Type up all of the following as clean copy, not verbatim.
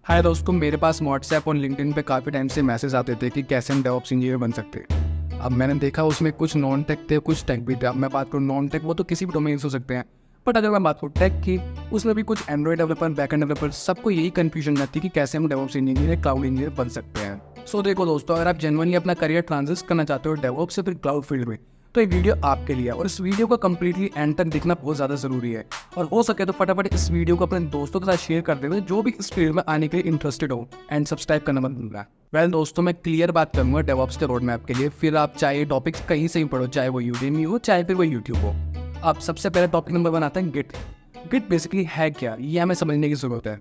हाय दोस्तों, मेरे पास व्हाट्सएप और लिंक्डइन पे काफ़ी टाइम से मैसेज आते थे कि कैसे हम डेवऑप्स इंजीनियर बन सकते हैं। अब मैंने देखा उसमें कुछ नॉन टेक थे, कुछ टेक भी थे। अब मैं बात करूँ नॉन टेक, वो तो किसी भी डोमेन से हो सकते हैं, बट अगर मैं बात करूँ टेक की, उसमें भी कुछ एंड्रॉइड डेवलपर, बैकएंड डेवलपर, सबको यही कन्फ्यूजन रहती है कि कैसे हम डेवऑप्स इंजीनियर, क्लाउड इंजीनियर बन सकते हैं। सो देखो दोस्तों, अगर आप जेन्युइनली अपना करियर ट्रांजिट करना चाहते हो डेवऑप्स से फिर क्लाउड फील्ड में, तो ये वीडियो आपके लिए है और इस वीडियो को कम्प्लीटली एंड तक देखना बहुत ज़्यादा ज़रूरी है। और हो सके तो फटाफट इस वीडियो को अपने दोस्तों के साथ शेयर कर देना जो भी इस फील्ड में आने के लिए इंटरेस्टेड हो, एंड सब्सक्राइब करना मत भूलना। वेल दोस्तों, मैं क्लियर बात करूंगा डेवऑप्स के रोड मैप के लिए, फिर आप चाहे टॉपिक्स कहीं से ही पढ़ो, चाहे वो यूडेमी हो, चाहे फिर वो यूट्यूब हो। आप सबसे पहले टॉपिक नंबर 1 आता है गिट। गिट बेसिकली है क्या, ये हमें समझने की ज़रूरत है।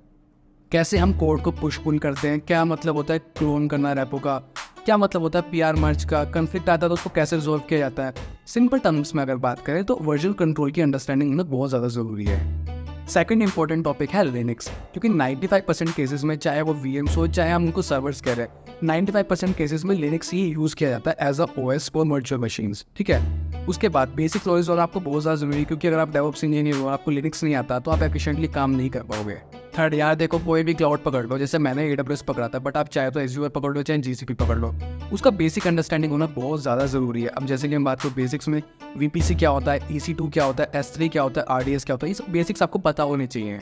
कैसे हम कोड को पुश पुल करते हैं, क्या मतलब होता है क्लोन करना रैपो का, क्या मतलब होता है पीआर मर्ज का, कॉन्फ्लिक्ट आता है तो उसको कैसे रिजॉल्व किया जाता है। सिंपल टर्म्स में अगर बात करें तो वर्जन कंट्रोल की अंडरस्टैंडिंग होना बहुत ज़्यादा ज़रूरी है। सेकंड इंपॉर्टेंट टॉपिक है लिनक्स, क्योंकि 95% केसेस में, चाहे वो वीएम्स हो चाहे हम उनको सर्वर्स कह रहे हैं, 95% केसेस में लिनक्स ही यूज़ किया जाता है as a OS for virtual machines. ठीक है, उसके बाद बेसिक नॉलेज और आपको बहुत ज़्यादा ज़रूरी है, क्योंकि अगर आप डेवऑप्स इंजीनियर हो, आपको लिनक्स नहीं आता तो आप एफिशिएंटली काम नहीं कर पाओगे। थर्ड यार देखो, कोई भी क्लाउड पकड़ लो, जैसे मैंने AWS पकड़ा था, बट आप चाहे तो एज़्योर पकड़ लो, चाहे GCP पकड़ लो, उसका बेसिक अंडरस्टैंडिंग होना बहुत ज़्यादा ज़रूरी है। अब जैसे कि हम बात करें बेसिक्स में, VPC क्या होता है, EC2 क्या होता है, S3 क्या होता है, RDS क्या होता है, ये सब बेसिक्स आपको पता होने चाहिए।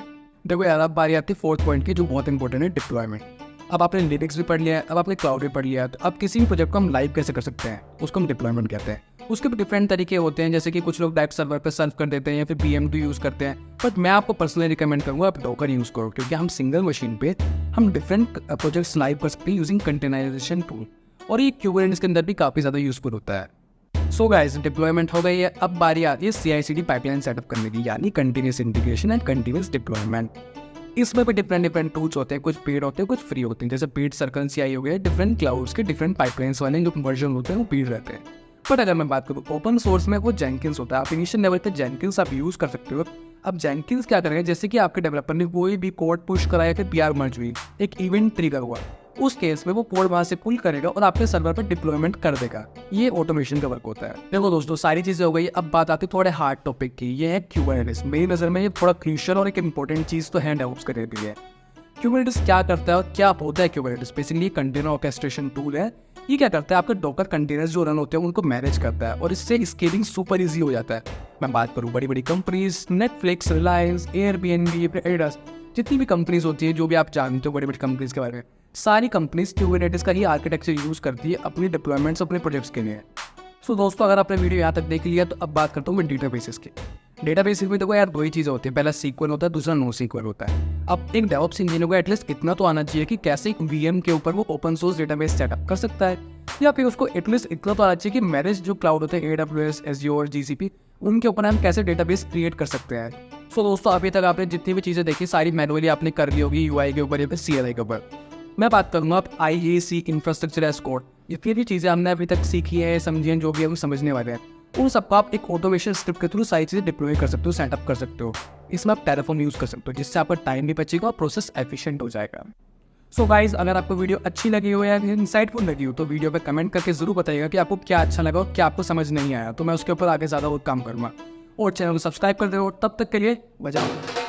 देखो यार, अब बारी आती है फोर्थ पॉइंट की, जो बहुत इंपॉर्टेंट है, डिप्लॉयमेंट। अब आपने लिनक्स भी पढ़ लिया है, अब आपने क्लाउड भी पढ़ लिया है, तो अब किसी भी प्रोजेक्ट को हम लाइव कैसे कर सकते हैं, उसको हम डिप्लॉयमेंट कहते हैं। उसके भी डिफरेंट तरीके होते हैं, जैसे कि कुछ लोग डायरेक्ट सर्वर पर सर्व कर देते हैं या फिर PM2 यूज़ करते हैं, बट मैं आपको पर्सनली रिकमेंड करूँगा आप डॉकर यूज़ करो, क्योंकि हम सिंगल मशीन पे हम डिफरेंट प्रोजेक्ट्स लाइव कर सकते हैं यूजिंग कंटेनराइजेशन टूल, और ये क्यूबरनेटिस के अंदर भी काफ़ी ज़्यादा यूजफुल होता है। सो गाइस, डिप्लॉयमेंट हो गई है, अब बारी आती है CI/CD पाइपलाइन सेटअप करने की, यानी continuous integration and continuous deployment. इसमें भी डिफरेंट टूल्स होते हैं, कुछ पेड होते हैं, कुछ फ्री होते हैं। जैसे पेड सर्कल CI हो गया, डिफरेंट क्लाउड्स के डिफरेंट पाइपलाइंस वाले जो वर्जन होते हैं वो पेड रहते हैं। बट अगर मैं बात करूँ ओपन सोर्स में, वो जेनकिंस होता है। आप इनिशियल लेवल पे जेनकिंस आप यूज़ कर सकते हो। अब जेनकिंस क्या करेंगे, जैसे कि आपके डेवलपर ने कोई भी कोड पुश कराया, फिर PR मर्ज हुई, एक इवेंट ट्रिगर हुआ, उस केस में वो कोड वहाँ से पुल करेगा और आपके सर्वर पर डिप्लॉयमेंट कर देगा। ये ऑटोमेशन का वर्क होता है। देखो दोस्तों, सारी चीज़ें हो गई, अब बात आती है थोड़े हार्ड टॉपिक की। ये है क्यूबरनेटिस। मेरी नज़र में ये थोड़ा क्रूशियल और एक इंपॉर्टेंट चीज़ तो है डेवऑप्स करने के लिए। क्यूबरनेटिस क्या करता है और क्या होता है Kubernetes? Basically container orchestration tool है। ये क्या करता है, आपके डॉकर कंटेनर्स जो रन होते हैं उनको मैनेज करता है, और इससे स्केलिंग सुपर इजी हो जाता है। मैं बात करूँ बड़ी बड़ी companies, Netflix, Reliance, Airbnb, AIDS, जितनी भी कंपनीज होती है, जो भी आप जानते हो बड़ी बड़ी कंपनीज के बारे में, सारी कंपनीज क्यूबरनेटिस का ही आर्किटेक्चर यूज़ करती है अपनी डिप्लॉयमेंट्स, अपने प्रोजेक्ट्स के लिए। सो दोस्तों, अगर आपने वीडियो यहाँ तक देख लिया तो अब बात करता हूँ मैं डेटाबेसेस की। डेटाबेसेस में देखो यार, दो ही चीज़ें होती हैं, पहला SQL होता है, दूसरा NoSQL होता है। अब एक डेवऑप्स इंजीनियर को एटलीस्ट इतना तो आना चाहिए कि कैसे एक VM के ऊपर वो ओपन सोर्स डेटाबेस सेटअप कर सकता है, या फिर उसको एटलीस्ट इतना तो आना चाहिए कि मैनेज जो क्लाउड होते हैं AWS, Azure, GCP, उनके ऊपर हम कैसे डेटाबेस क्रिएट कर सकते हैं। सो दोस्तों, अभी तक आपने जितनी भी चीज़ें देखी सारी मैनुअली आपने कर ली होगी, UI के ऊपर या फिर CLI के ऊपर। मैं बात करूँगा आप IAC, इंफ्रास्ट्रक्चर एज कोड, जितनी भी चीज़ें हमने अभी तक सीखी है, समझी हैं, जो भी हम समझने वाले हैं, उन सबको आप एक ऑटोमेशन स्क्रिप्ट के थ्रू सारी चीज़ें डिप्लॉय कर सकते हो, सेटअप कर सकते हो। इसमें आप टेराफॉर्म यूज़ कर सकते हो, जिससे आपका टाइम भी बचेगा और प्रोसेस एफिशिएंट हो जाएगा। सो गाइज, अगर आपको वीडियो अच्छी लगी हो या इंसाइटफुल लगी हो तो वीडियो पे कमेंट करके जरूर बताइएगा कि आपको क्या अच्छा लगा और क्या आपको समझ नहीं आया, तो मैं उसके ऊपर आगे ज़्यादा वो काम करूँगा। और चैनल को सब्सक्राइब कर दो। तब तक के लिए बजाओ।